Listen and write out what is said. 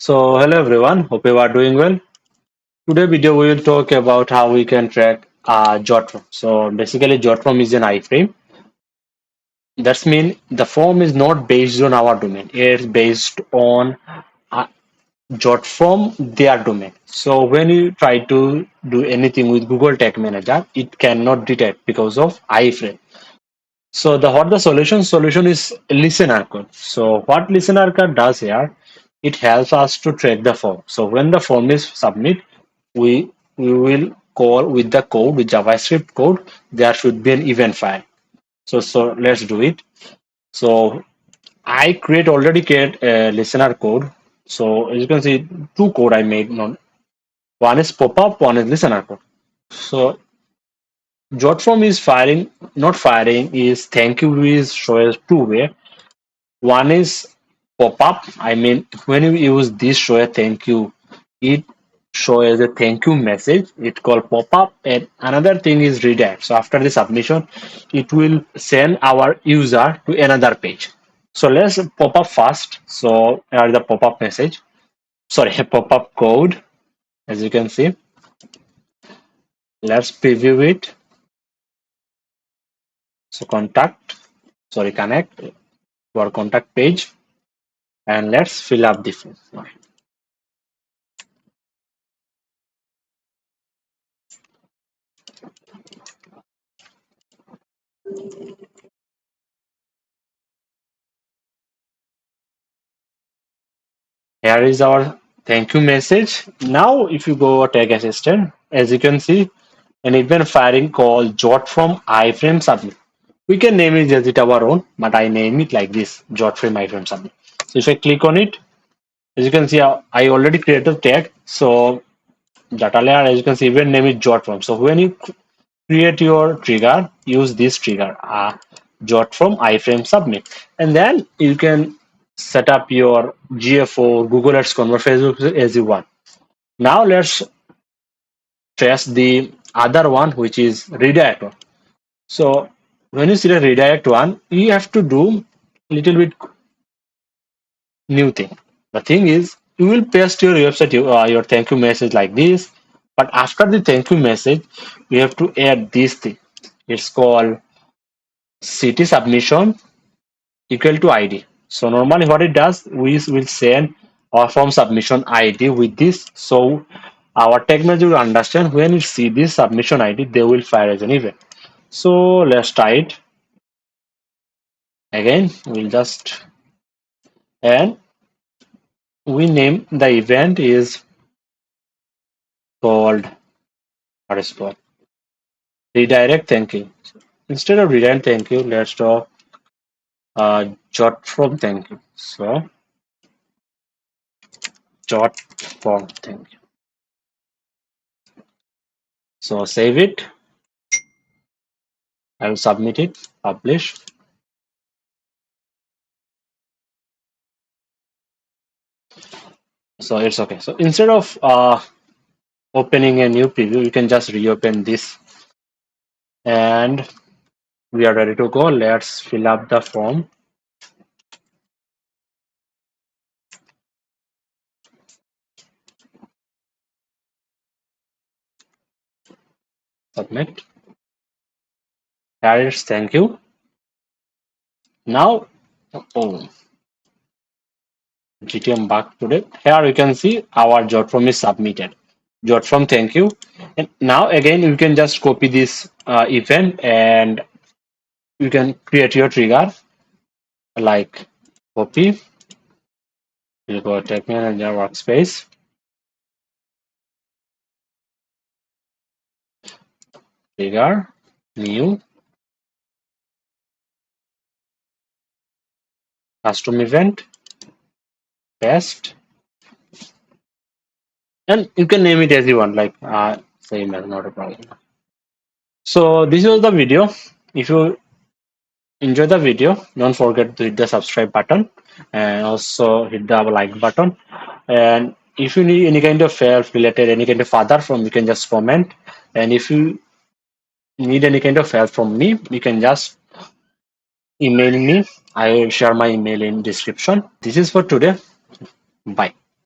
So hello everyone, hope you are doing well. Today video we will talk about how we can track Jot Form. So basically Jot Form is an iframe. That's mean the form is not based on our domain. It's based on uh, Jot Form their domain. So when you try to do anything with Google Tag Manager, it cannot detect because of iframe. So the solution? Solution is listener code. So what listener code does here, it helps us to track the form. So when the form is submit, we will call with the code with JavaScript code. There should be an event file. So let's do it. So I already create a listener code. So as you can see, two code I made. One is pop up, one is listener code. So JotForm is firing, not firing, is thank you is shows two-way. One is pop-up. I mean, when you use this show a thank you, it shows a thank you message. It called pop-up. And another thing is redirect. So after the submission, it will send our user to another page. So let's pop up first. So here the pop-up message. Sorry, pop-up code. As you can see, let's preview it. So connect to our contact page, and let's fill up the form. Here is our thank you message. Now, if you go tag assistant, as you can see, an event firing called Jot from iframe submit. We can name it as it our own, but I name it like this, Jot from iframe submit. So if I click on it, as you can see, I already created a tag. So data layer, as you can see, event name is Jot from. So when you create your trigger, use this trigger, Jot from iframe submit, and then you can set up your GA4, Google Ads Convert, Facebook as you want. Now let's test the other one, which is redirect one. So when you see the redirect one, you have to do little bit new thing. The thing is, you will paste your website, your thank you message like this, but after the thank you message, you have to add this thing. It's called city submission equal to ID. So normally what it does, we will send our form submission ID with this. So our technology will understand when you see this submission ID, they will fire as an event. So let's try it. Again, we'll just, and we name the event is called, what is called? Redirect thank you. Instead of redirect thank you, let's draw jot from thank you. So jot from thank you. So save it. I will submit it, publish. So it's okay. So instead of opening a new preview, you can just reopen this, and we are ready to go. Let's fill up the form. Submit. Here is thank you. Now, oh, GTM back today. Here you can see our jot form is submitted. Jot form thank you. And now again, you can just copy this event, and you can create your trigger like copy. We'll go Tech Manager workspace. Trigger, new, custom event, paste, and you can name it as you want, like same as, not a problem. So this was the video. If you enjoy the video, don't forget to hit the subscribe button and also hit the like button. And if you need any kind of help related, any kind of other from, you can just comment. And if you need any kind of help from me, you can just email me. I will share my email in description. This is for today. Bye.